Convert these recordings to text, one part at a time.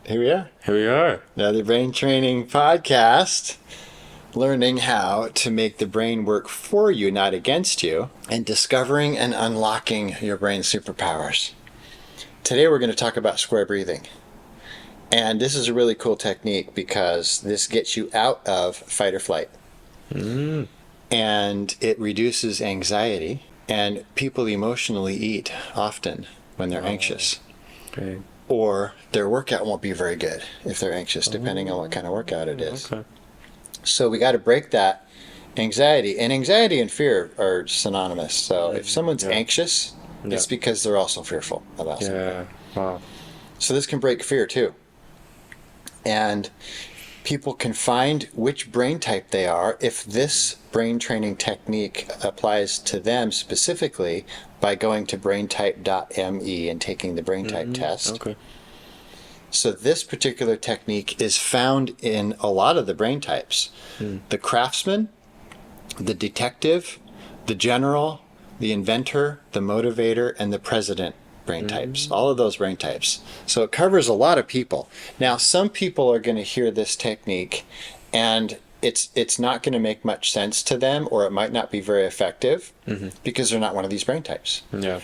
Here we are. Here we are. Another brain training podcast. Learning how to make the brain work for you, not against you, and discovering and unlocking your brain's superpowers. Today we're going to talk about square breathing. And this is a really cool technique because this gets you out of fight or flight. And it reduces anxiety. And people emotionally eat often when they're anxious. Okay. Or their workout won't be very good if they're anxious, depending on what kind of workout it is. Okay. So we got to break that anxiety. And anxiety and fear are synonymous. So if someone's anxious, it's because they're also fearful about something. Yeah. Wow. So this can break fear too. And people can find which brain type they are if this brain training technique applies to them specifically by going to braintype.me and taking the brain type test. Okay. So this particular technique is found in a lot of the brain types. The craftsman, the detective, the general, the inventor, the motivator, and the president brain types. All of those brain types. So it covers a lot of people. Now, some people are going to hear this technique and it's not going to make much sense to them, or it might not be very effective because they're not one of these brain types. Yeah.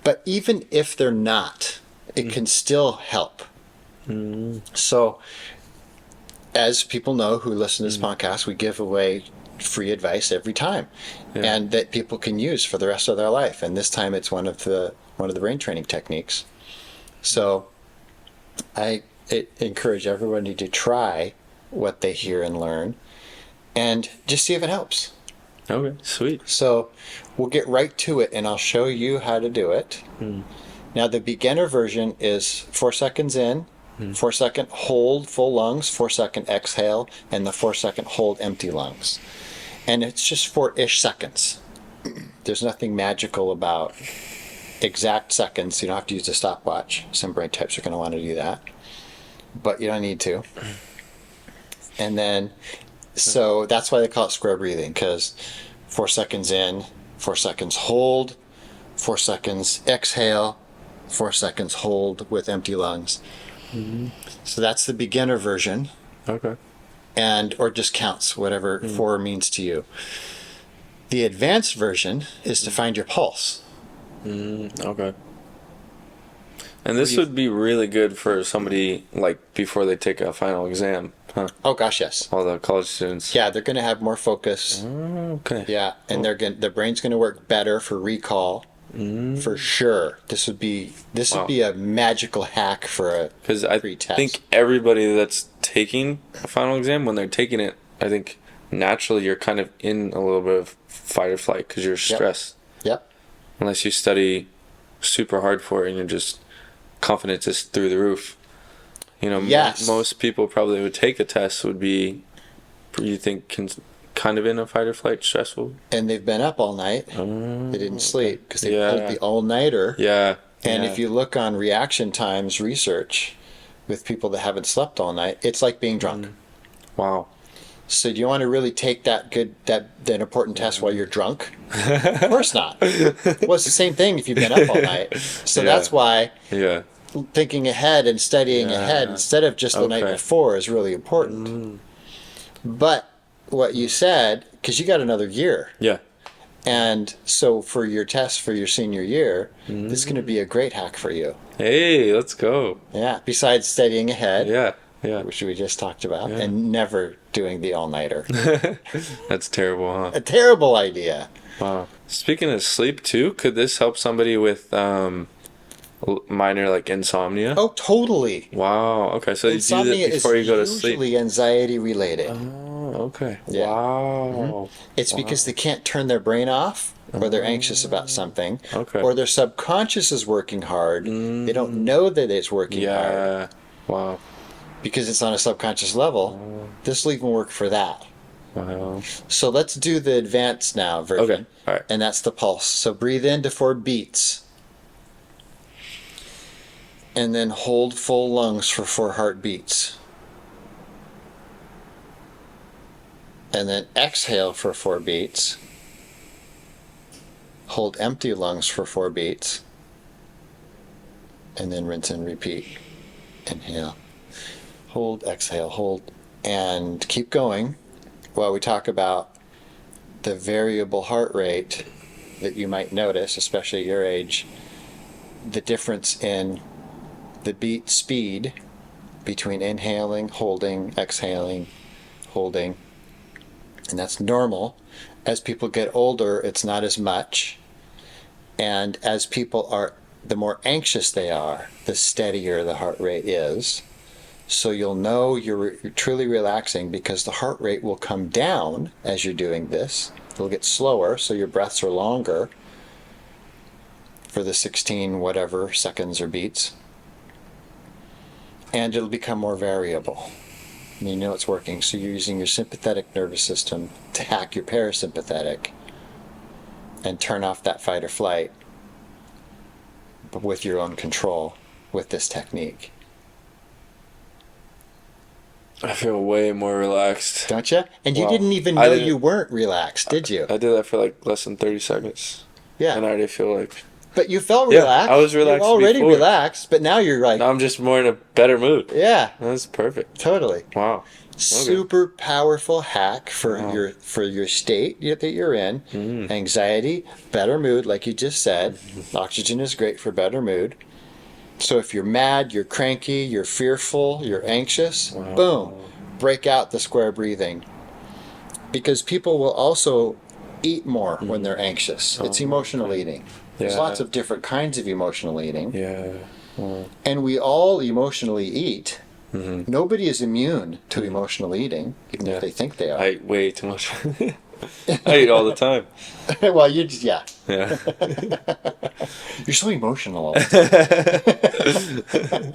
But even if they're not, it can still help. So, as people know who listen to this podcast, we give away free advice every time, and that people can use for the rest of their life. And this time, it's one of the brain training techniques. So, I encourage everybody to try what they hear and learn, and just see if it helps. Okay. Sweet. So, we'll get right to it, and I'll show you how to do it. Now, the beginner version is 4 seconds in, 4 second hold full lungs, 4 second exhale, and the 4 second hold empty lungs. And it's just 4-ish seconds. There's nothing magical about exact seconds. You don't have to use a stopwatch. Some brain types are going to want to do that, but you don't need to. And then, so that's why they call it square breathing, because 4 seconds in, 4 seconds hold, 4 seconds exhale, 4 seconds hold with empty lungs. So that's the beginner version, Okay. or just counts, whatever 4 means to you. The advanced version is to find your pulse. Okay. And this would be really good for somebody like before they take a final exam, huh? Oh gosh, yes. All the college students. Yeah, they're going to have more focus. Okay. Yeah, and their brain's going to work better for recall. For sure. This would be a magical hack for a Because I pre-test. think everybody that's taking a final exam, when they're taking it, I think naturally you're kind of in a little bit of fight or flight because you're stressed. Yep. Unless you study super hard for it and you're just confidence is through the roof. You know, Yes. most people probably would take a test would be, you think, kind of in a fight or flight, stressful. And they've been up all night. They didn't sleep because they pulled the all-nighter. Yeah. And if you look on reaction times research with people that haven't slept all night, it's like being drunk. Wow. So do you want to really take that important test while you're drunk? Of course not. Well, it's the same thing if you've been up all night. So that's why thinking ahead and studying ahead instead of just the night before is really important. But what you said, because you got another year. Yeah. And so for your test for your senior year, this is going to be a great hack for you. Hey, let's go. Yeah. Besides studying ahead. Yeah. Yeah. Which we just talked about, and never doing the all-nighter. That's terrible, huh? A terrible idea. Wow. Speaking of sleep, too, could this help somebody with minor, like, insomnia? Oh, totally. Wow. Okay, so Insomnia you do that before you go to sleep. Usually anxiety-related. Oh, okay. Yeah. Wow. It's because they can't turn their brain off, or they're anxious about something, Okay. or their subconscious is working hard. They don't know that it's working hard. Yeah. Wow. Because it's on a subconscious level. This will even work for that. Wow. So let's do the advanced now version. Okay. All right. And that's the pulse. So breathe into 4 beats. And then hold full lungs for 4 heartbeats. And then exhale for 4 beats. Hold empty lungs for 4 beats. And then rinse and repeat. Inhale, hold, exhale, hold, and keep going while we talk about the variable heart rate that you might notice, especially at your age, the difference in the beat speed between inhaling, holding, exhaling, holding, and that's normal. As people get older, it's not as much, and as people are, the more anxious they are, the steadier the heart rate is. So you'll know you're truly relaxing because the heart rate will come down as you're doing this. It'll get slower, so your breaths are longer for the 16 whatever seconds or beats. And it'll become more variable. And you know it's working. So you're using your sympathetic nervous system to hack your parasympathetic and turn off that fight or flight, but with your own control with this technique. I feel way more relaxed. Don't you? And you Wow. didn't even know you weren't relaxed, did you? I did that for like less than 30 seconds. Yeah. And I already feel like... But you felt Yeah, relaxed. I was relaxed You were already before. relaxed, but now you're like... Now I'm just more in a better mood. Yeah. That's perfect. Totally. Wow. Super powerful hack for Wow. your state that you're in. Anxiety, better mood, like you just said. Oxygen is great for better mood. So if you're mad, you're cranky, you're fearful, you're anxious, boom, break out the square breathing. Because people will also eat more when they're anxious. It's emotional eating. There's Yeah. lots of different kinds of emotional eating. Yeah. Wow. And we all emotionally eat. Nobody is immune to emotional eating, even if they think they are. I eat way too much. I eat all the time. Well, you just, yeah. Yeah. You're so emotional all the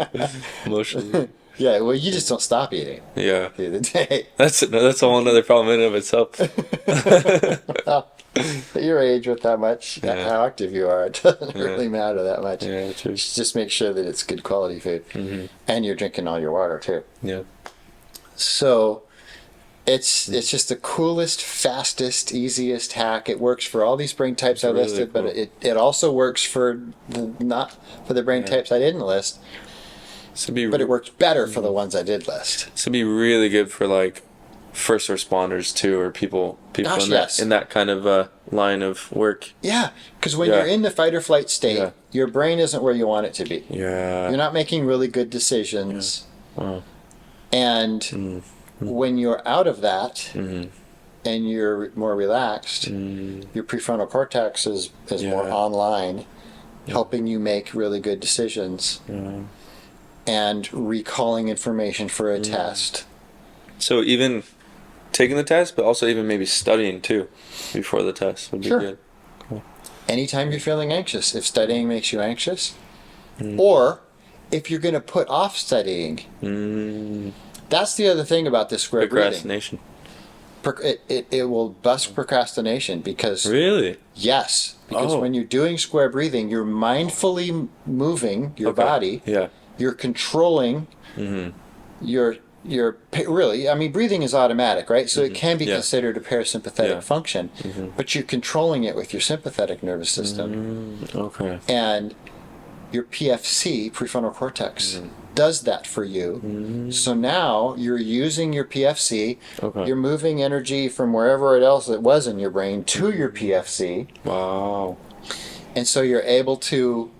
time. Emotionally. Yeah, well, you just don't stop eating Yeah. the other day. That's a whole other problem in and of itself. Well, at your age with that much, Yeah. how active you are, it doesn't really matter that much. Yeah, true. Just make sure that it's good quality food. And you're drinking all your water, too. Yeah. So it's just the coolest, fastest, easiest hack. It works for all these brain types I really listed, cool. but it also works for not for the brain types I didn't list. But it works better for the ones I did list. This would be really good for like first responders too, or people Gosh, in yes. that kind of line of work. Yeah, because when Yeah. you're in the fight or flight state, Yeah. your brain isn't where you want it to be. Yeah. You're not making really good decisions. Wow. And when you're out of that and you're more relaxed, your prefrontal cortex is more online, helping you make really good decisions and recalling information for a test. So even taking the test, but also even maybe studying too before the test would be Sure. good. Anytime you're feeling anxious, if studying makes you anxious, or if you're going to put off studying, that's the other thing about this square breathing. Procrastination. It will bust procrastination because Really? yes, because Oh. when you're doing square breathing, you're mindfully moving your Okay. body. Yeah. You're controlling your really. I mean, breathing is automatic, right? So it can be Yeah. considered a parasympathetic Yeah. function, but you're controlling it with your sympathetic nervous system, Okay. and your PFC, prefrontal cortex, does that for you. So now you're using your PFC. Okay. You're moving energy from wherever else it was in your brain to your PFC. Wow. And so you're able to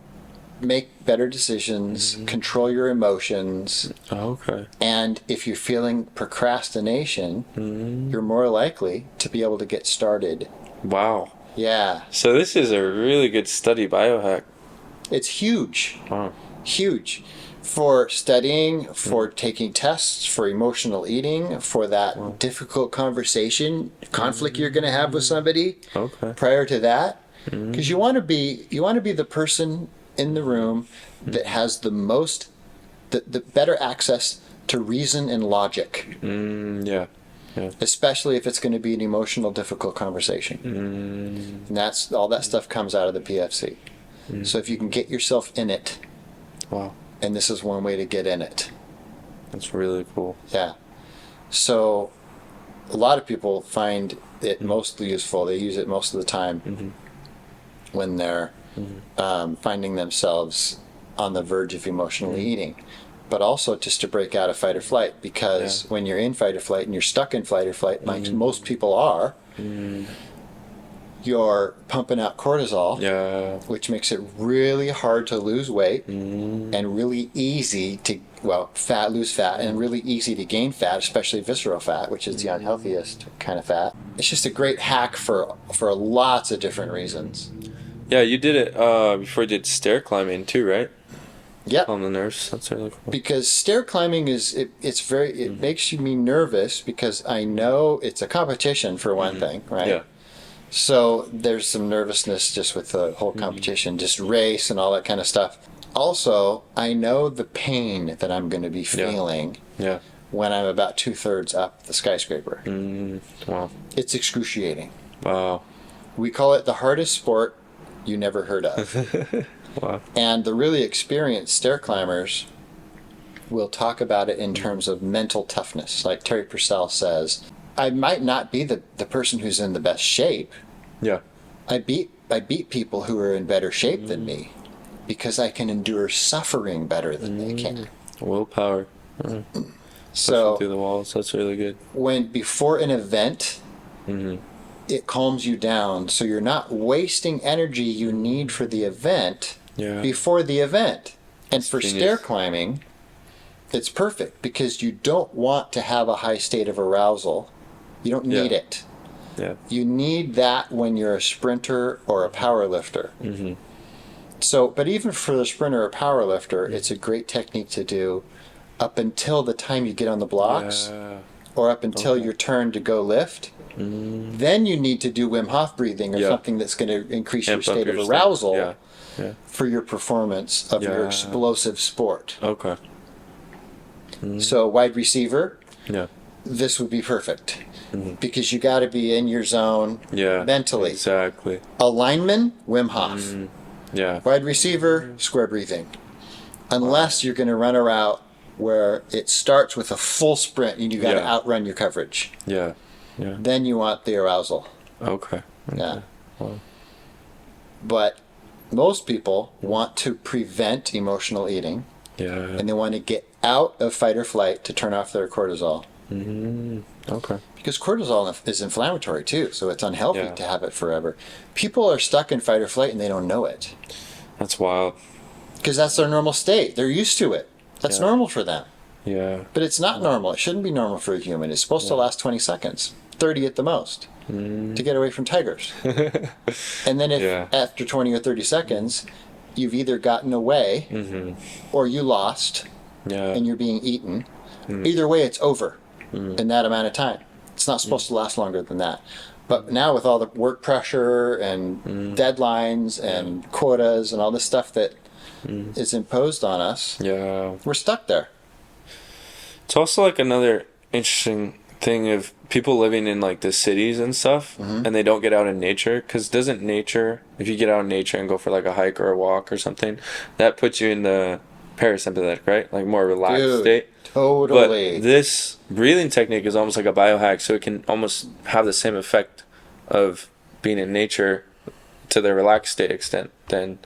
make better decisions, control your emotions, Okay. and if you're feeling procrastination, you're more likely to be able to get started. Wow. Yeah, So this is a really good study biohack. it's huge, Wow. huge for studying, for taking tests, for emotional eating, for that difficult conflict you're going to have with somebody Okay. prior to that, because you want to be the person in the room that has the better access to reason and logic, Yeah. especially if it's going to be an emotional, difficult conversation. And that's all that stuff comes out of the PFC. So if you can get yourself in it, Wow. and this is one way to get in it. That's really cool. Yeah. So a lot of people find it mostly useful. They use it most of the time when they're finding themselves on the verge of emotionally eating. but also just to break out of fight or flight, because when you're in fight or flight and you're stuck in fight or flight, like most people are, you're pumping out cortisol, which makes it really hard to lose weight and really easy to lose fat and really easy to gain fat, especially visceral fat, which is the unhealthiest kind of fat. It's just a great hack for lots of different reasons. Yeah, you did it before you did stair climbing too, right? Yeah. On the nerves. That's really cool. Because stair climbing it makes me nervous, because I know it's a competition for one thing, right? Yeah. So there's some nervousness just with the whole competition, just race and all that kind of stuff. Also, I know the pain that I'm going to be feeling when I'm about 2/3 up the skyscraper. Wow. It's excruciating. Wow. We call it the hardest sport you never heard of. Wow. And the really experienced stair climbers will talk about it in terms of mental toughness. Like Terry Purcell says, I might not be the person who's in the best shape. Yeah. I beat people who are in better shape than me, because I can endure suffering better than they can. Willpower. So through the walls. That's really good. Before an event, it calms you down, so you're not wasting energy you need for the event before the event. And for stair climbing, it's perfect, because you don't want to have a high state of arousal. You don't need it. Yeah. You need that when you're a sprinter or a power lifter. So, but even for the sprinter or power lifter, it's a great technique to do up until the time you get on the blocks, or up until your turn to go lift. Then you need to do Wim Hof breathing or something that's going to increase your state of arousal for your performance of your explosive sport. Okay. So wide receiver, Yeah. this would be perfect, because you got to be in your zone mentally. Exactly. A lineman, Wim Hof. Yeah. Wide receiver, square breathing. Unless you're going to run a route where it starts with a full sprint and you got to outrun your coverage. Yeah. Yeah. Then you want the arousal. Okay. Yeah. Wow. But most people want to prevent emotional eating, and they want to get out of fight or flight to turn off their cortisol. Okay. Because cortisol is inflammatory too, so it's unhealthy to have it forever. People are stuck in fight or flight and they don't know it. That's wild. Because that's their normal state. They're used to it. That's normal for them. Yeah. But it's not normal. It shouldn't be normal for a human. It's supposed to last 20 seconds, 30 at the most, to get away from tigers. And then if after 20 or 30 seconds, you've either gotten away or you lost and you're being eaten, either way it's over in that amount of time. It's not supposed to last longer than that. But now with all the work pressure and deadlines and quotas and all this stuff that is imposed on us, we're stuck there. It's also like another interesting thing of people living in like the cities and stuff, and they don't get out in nature, because doesn't nature, if you get out in nature and go for like a hike or a walk or something, that puts you in the parasympathetic, right? Like more relaxed state. Totally. But this breathing technique is almost like a biohack, so it can almost have the same effect of being in nature to the relaxed state extent than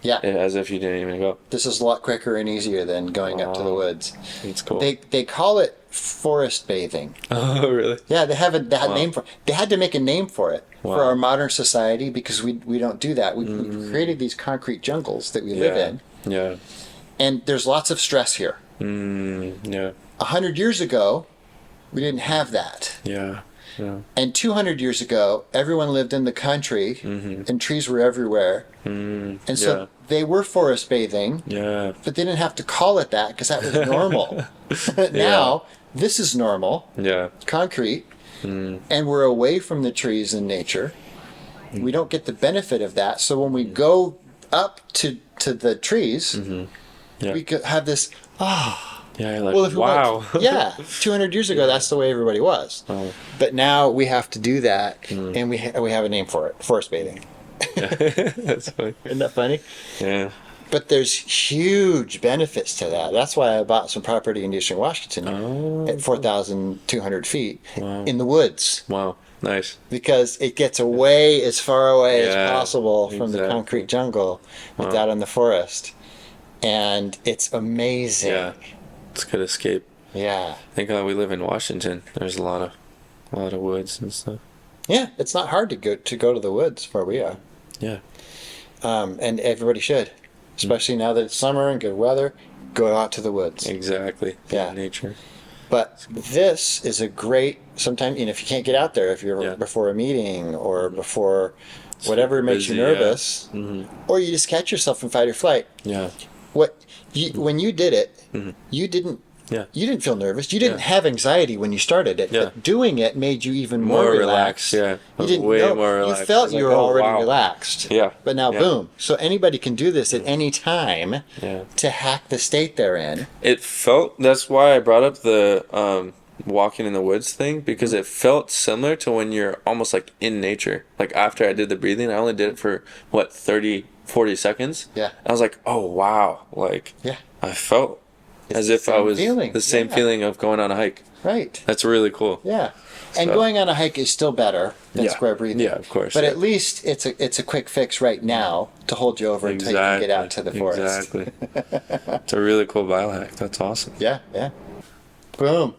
as if you didn't even go. This is a lot quicker and easier than going up to the woods. It's cool. They call it forest bathing. Oh, really? Yeah, they had a name for it. They had to make a name for it for our modern society, because we don't do that. We created these concrete jungles that we live in. Yeah. And there's lots of stress here. 100 years ago, we didn't have that. Yeah. And 200 years ago, everyone lived in the country, and trees were everywhere. And so they were forest bathing, but they didn't have to call it that, because that was normal. Now, this is normal, concrete, and we're away from the trees and nature. We don't get the benefit of that. So when we go up to the trees, we could have this, you're like, wow. 200 years ago, that's the way everybody was. But now we have to do that, and we have a name for it, forest bathing. That's funny. Isn't that funny? Yeah. But there's huge benefits to that. That's why I bought some property in Eastern Washington at 4,200 feet in the woods. Wow. Nice. Because it gets as far away as possible from the concrete jungle, out in the forest. and it's amazing. Yeah. It's a good escape. Yeah. I think we live in Washington. There's a lot of woods and stuff. Yeah, it's not hard to go to the woods where we are. Yeah. And everybody should, especially now that it's summer and good weather. Go out to the woods. Exactly. Yeah. Nature. But this is a great. Sometimes, if you can't get out there, if you're Yeah. before a meeting or before whatever makes you busy, nervous, or you just catch yourself in fight or flight. Yeah. When you did it, you didn't. Yeah. You didn't feel nervous. You didn't have anxiety when you started it. Yeah. But doing it made you even more relaxed. Yeah. You didn't Way know. more You relaxed. felt It's you like, were oh, already wow. relaxed. Yeah. But now, Yeah. boom. So anybody can do this at any time Yeah. to hack the state they're in. It felt. That's why I brought up the walking in the woods thing, because it felt similar to when you're almost like in nature. Like after I did the breathing, I only did it for 30-40 seconds. Yeah. I was like, oh wow, like Yeah. I felt It's as the if I same was feeling. the same Yeah. feeling of going on a hike. Right. That's really cool. Yeah. And So- going on a hike is still better than Yeah. square breathing. Yeah, of course, But yeah. at least it's a quick fix right now to hold you over until you can get out to the forest. Exactly. It's a really cool biohack. That's awesome. Yeah, yeah. Boom.